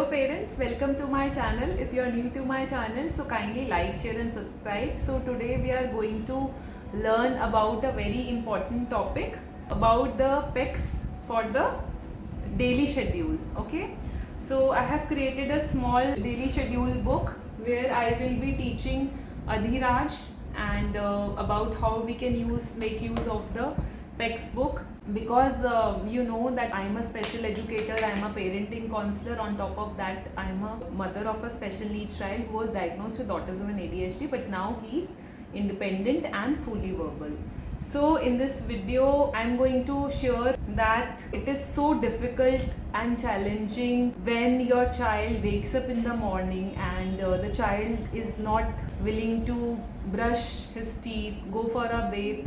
parents, welcome to my channel. If you are new to my channel, so kindly like, share and subscribe. So today we are going to learn about a very important topic about the Pecs for the daily schedule. Okay, so I have created a small daily schedule book where I will be teaching Adhiraj and about how we can make use of the Pecs book, because you know that I'm a special educator, I'm a parenting counselor. On top of that, I'm a mother of a special needs child who was diagnosed with autism and ADHD, but now he's independent and fully verbal. So in this video, I'm going to share that it is so difficult and challenging when your child wakes up in the morning and the child is not willing to brush his teeth, go for a bath,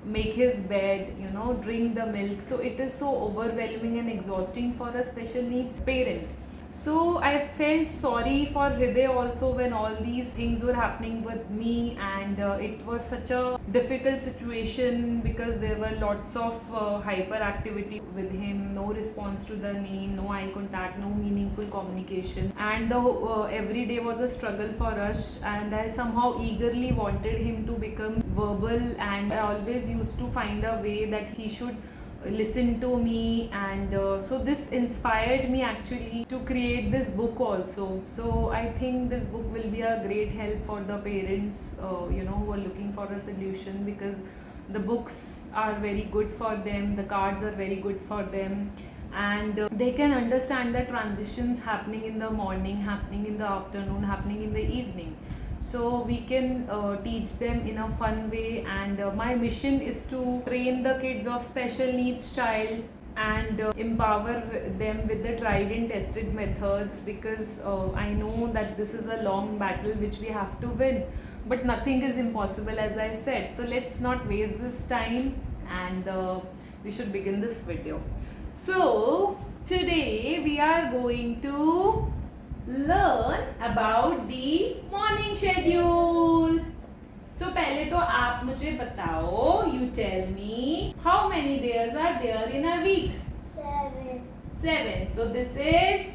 make his bed, drink the milk. So it is so overwhelming and exhausting for a special needs parent. So I felt sorry for Hriday also when all these things were happening with me, and it was such a difficult situation because there were lots of hyperactivity with him, no response to the name, no eye contact, no meaningful communication, and every day was a struggle for us. And I somehow eagerly wanted him to become verbal, and I always used to find a way that he should listen to me, and so this inspired me actually to create this book also. So I think this book will be a great help for the parents who are looking for a solution, because the books are very good for them, the cards are very good for them, and they can understand the transitions happening in the morning, happening in the afternoon, happening in the evening. So we can teach them in a fun way, and my mission is to train the kids of special needs child and empower them with the tried and tested methods, because I know that this is a long battle which we have to win, but nothing is impossible, as I said. So let's not waste this time, and we should begin this video. So today we are going to learn about the morning schedule. So पहले तो आप मुझे बताओ, you tell me how many days are there in a week? 7. So this is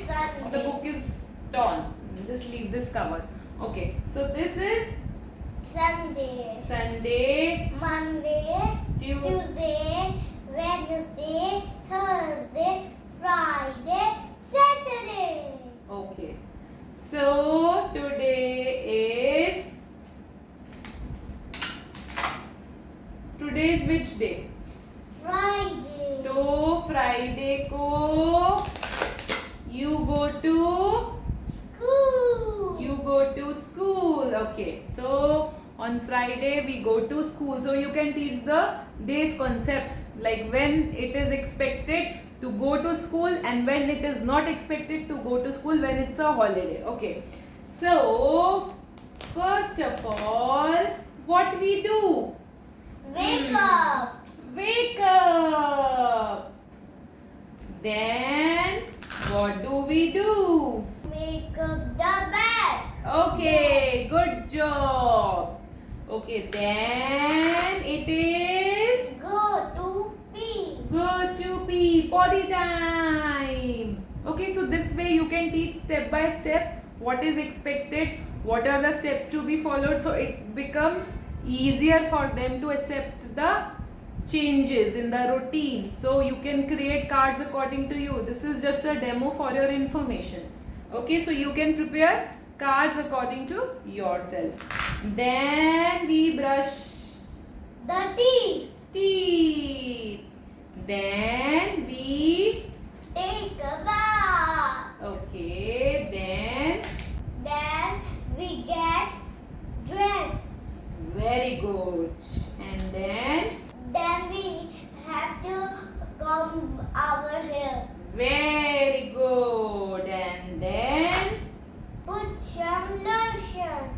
Sunday. The book is torn. Just leave this cover. Okay. So this is Sunday, Monday, Tuesday, Wednesday, Thursday, Friday, Saturday. Okay. So today is which day? Friday. तो Friday को you go to school. Okay. So on Friday we go to school. So you can teach the days concept, like when it is expected to go to school and when it is not expected to go to school, when it's a holiday. Okay. So first of all, what we do? Wake up. Wake up. Then what do we do? Make up the bed. Okay, good job. Okay, then it is Go to pee. go to pee, potty time. Okay, so this way you can teach step by step what is expected, what are the steps to be followed, so it becomes easier for them to accept the changes in the routine. So you can create cards according to you. This is just a demo for your information. Okay, so you can prepare cards according to yourself. Then we brush The teeth. Then we take a bath. okay. Then we get dressed. Very good. And then we have to comb our hair. very good. And then Put some lotion.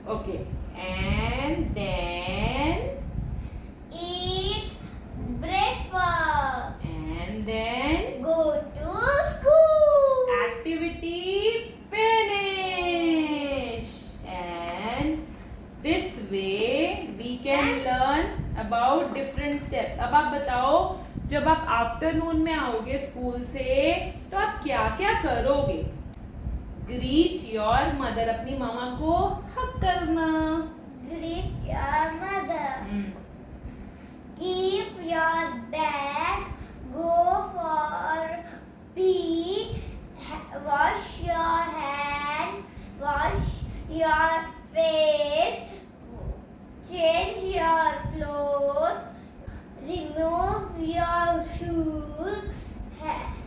okay. And then Eat breakfast. and then Go to school. activity finish. And this way we can learn about different steps steps. अब आप बताओ, जब आप afternoon में आओगे school से तो आप क्या क्या करोगे? ग्रीट योर मदर, अपनी मामा को हक करना. Greet your mother. Keep your bag. Go for pee. Wash your hands. Wash your face. Change your clothes. Remove your shoes.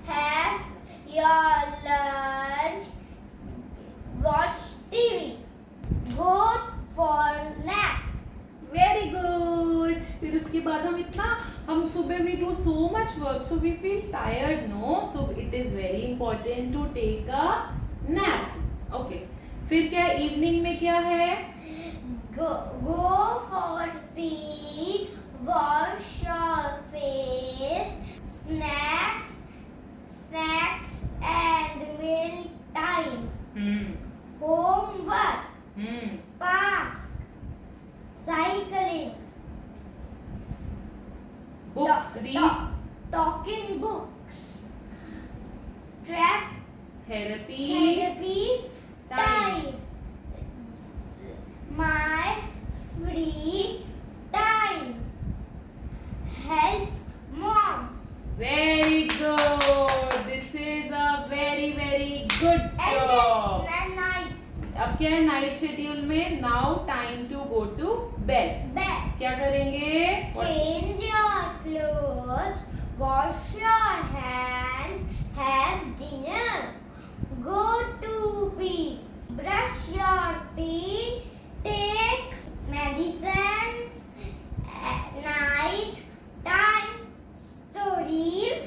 Have your lunch. Watch TV. Go for nap. Very good. फिर उसके बाद हम सुबह we do so much work, so we feel tired, no? So it is very important to take a nap. Okay. फिर क्या evening में क्या है? Go for pee. Wash your face. Snacks and meal time. Homework. Park. Cycling. Books, read. Talking books. Trap. Therapies. Time. My free time. Help mom. Very good. This is a very good And job. this night. अब क्या है night schedule में? Now time to go to bed. Bed. क्या करेंगे? Change your clothes. Wash your hands. Have dinner. Go to bed. Brush your teeth. Take medicines. At night time. Stories.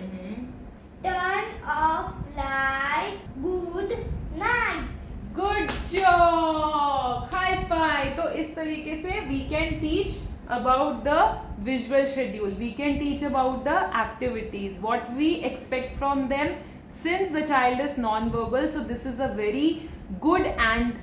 Turn off light. Good night. Good job. High five. तो इस तरीके से we can teach about the visual schedule. We can teach about the activities, what we expect from them since the child is non-verbal. So this is a very good and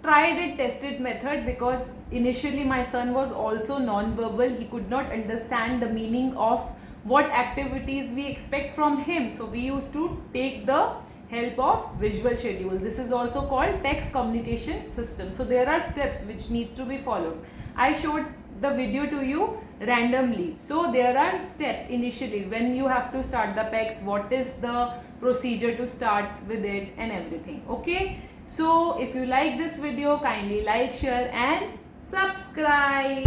tried and tested method, because initially my son was also non-verbal. He could not understand the meaning of what activities we expect from him. So we used to take the help of visual schedule. This is also called Pecs communication system. So there are steps which needs to be followed. I showed the video to you randomly. So there are steps initially when you have to start the Pecs, what is the procedure to start with it and everything. Okay. So if you like this video, kindly like, share and subscribe.